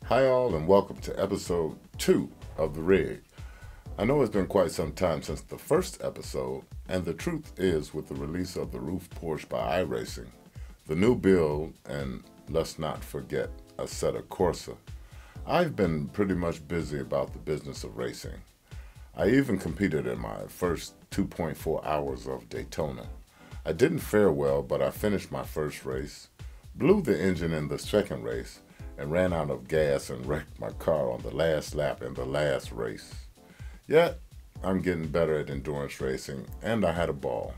Hi all and welcome to episode 2 of The Rig. I know it's been quite some time since the first episode, and the truth is with the release of the Roof Porsche by iRacing, the new build, and let's not forget, Assetto Corsa, I've been pretty much busy about the business of racing. I even competed in my first 2.4 hours of Daytona. I didn't fare well, but I finished my first race, blew the engine in the second race, and ran out of gas and wrecked my car on the last lap in the last race. Yet, I'm getting better at endurance racing, and I had a ball.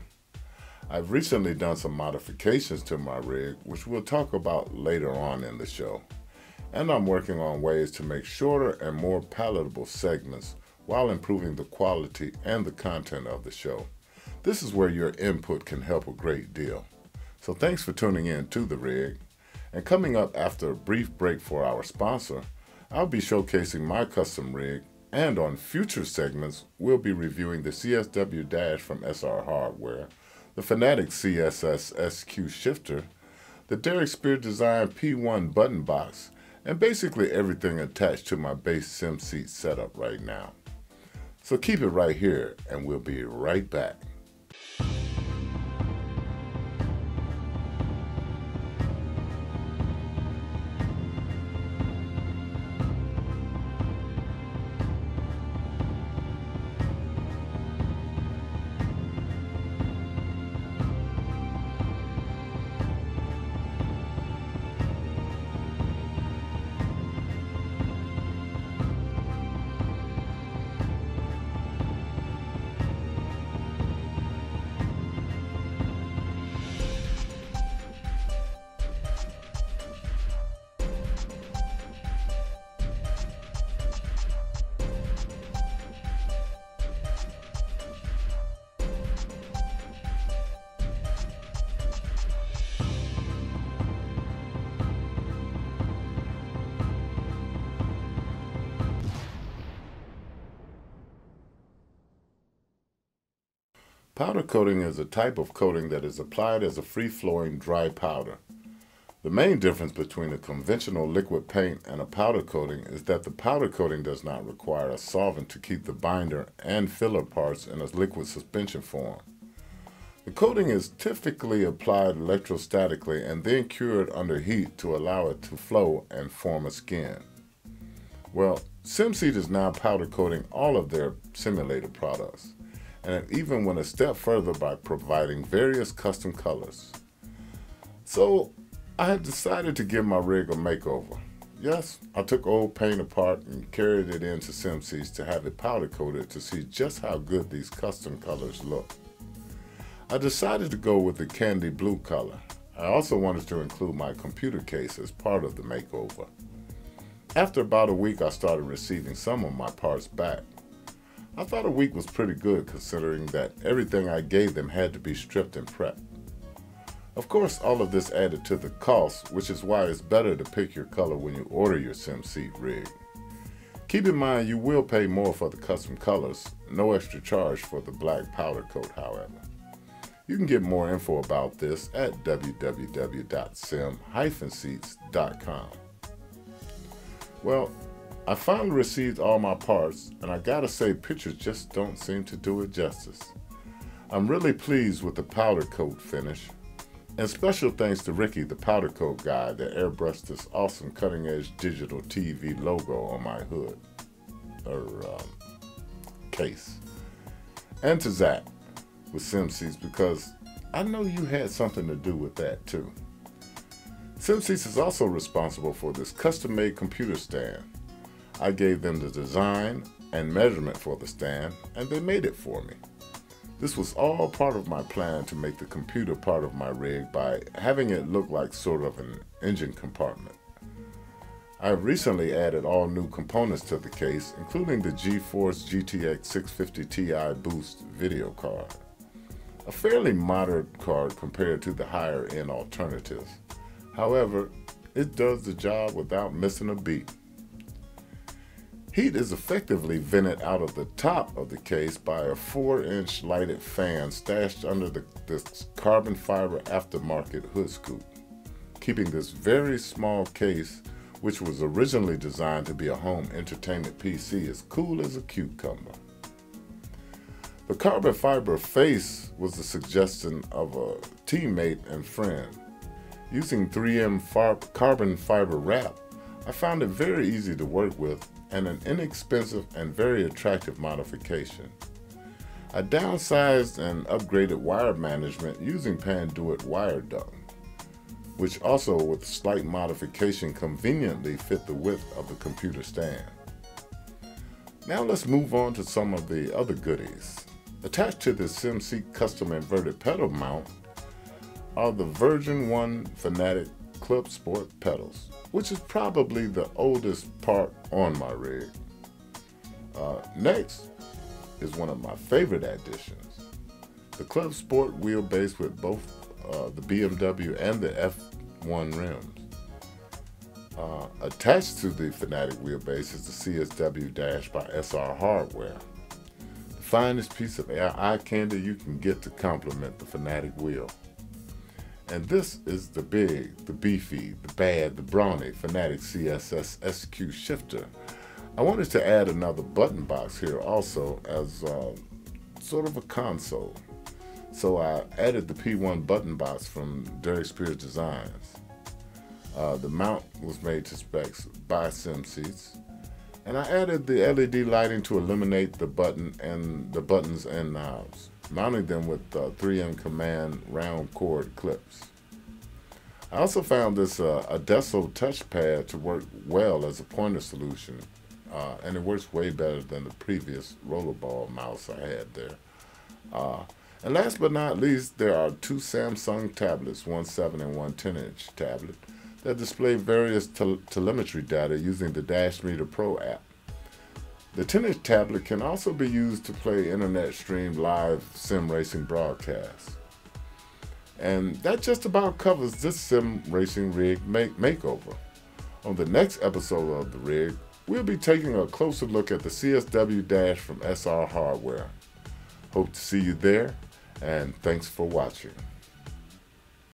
I've recently done some modifications to my rig, which we'll talk about later on in the show. And I'm working on ways to make shorter and more palatable segments while improving the quality and the content of the show. This is where your input can help a great deal. So thanks for tuning in to The Rig. And coming up after a brief break for our sponsor, I'll be showcasing my custom rig, and on future segments, we'll be reviewing the CSW Dash from SR Hardware, the Fanatic CSS SQ shifter, the Derek Spear Design P1 button box, and basically everything attached to my base Sim Seat setup right now. So keep it right here, and we'll be right back. Powder coating is a type of coating that is applied as a free-flowing dry powder. The main difference between a conventional liquid paint and a powder coating is that the powder coating does not require a solvent to keep the binder and filler parts in a liquid suspension form. The coating is typically applied electrostatically and then cured under heat to allow it to flow and form a skin. Well, Sim Seat is now powder coating all of their simulator products, and even went a step further by providing various custom colors. So I had decided to give my rig a makeover. Yes, I took old paint apart and carried it into Sim Seats to have it powder coated to see just how good these custom colors look. I decided to go with the candy blue color. I also wanted to include my computer case as part of the makeover. After about a week, I started receiving some of my parts back. I thought a week was pretty good considering that everything I gave them had to be stripped and prepped. Of course, all of this added to the cost, which is why it's better to pick your color when you order your Sim Seat rig. Keep in mind you will pay more for the custom colors, no extra charge for the black powder coat, however. You can get more info about this at www.sim-seats.com. Well, I finally received all my parts, and I gotta say pictures just don't seem to do it justice. I'm really pleased with the powder coat finish, and special thanks to Ricky, the powder coat guy, that airbrushed this awesome cutting-edge digital TV logo on my hood, case. And to Zach with Sim Seats, because I know you had something to do with that too. Sim Seats is also responsible for this custom-made computer stand. I gave them the design and measurement for the stand, and they made it for me. This was all part of my plan to make the computer part of my rig by having it look like sort of an engine compartment. I have recently added all new components to the case, including the GeForce GTX 650 Ti Boost video card. A fairly moderate card compared to the higher-end alternatives. However, it does the job without missing a beat. Heat is effectively vented out of the top of the case by a 4-inch lighted fan stashed under this carbon fiber aftermarket hood scoop, keeping this very small case which was originally designed to be a home entertainment PC, is cool as a cucumber. The carbon fiber face was the suggestion of a teammate and friend. Using 3M carbon fiber wrap, I found it very easy to work with and an inexpensive and very attractive modification. I downsized and upgraded wire management using Panduit wire duct, which also with slight modification conveniently fit the width of the computer stand. Now let's move on to some of the other goodies. Attached to the Sim Seat custom inverted pedal mount are the version 1 Fanatic Club Sport pedals, which is probably the oldest part on my rig. Next is one of my favorite additions, the Club Sport wheelbase with both the BMW and the F1 rims. Attached to the Fanatic wheelbase is the CSW dash by SR Hardware. Finest piece of eye candy you can get to complement the Fanatic wheel. And this is the big, the beefy, the bad, the brawny Fanatic CSS SQ shifter. I wanted to add another button box here also as sort of a console. So I added the P1 button box from Derek Spears Designs. The mount was made to specs by Sim Seats. And I added the LED lighting to illuminate the buttons and knobs, mounting them with 3M Command round cord clips. I also found this Adesso touchpad to work well as a pointer solution, and it works way better than the previous rollerball mouse I had there. And last but not least, there are two Samsung tablets, one 7 and one 10-inch tablet, that display various telemetry data using the Dash Meter Pro app. The 10-inch tablet can also be used to play internet-streamed live sim racing broadcasts. And that just about covers this sim racing rig makeover. On the next episode of The Rig, we'll be taking a closer look at the CSW Dash from SR Hardware. Hope to see you there, and thanks for watching.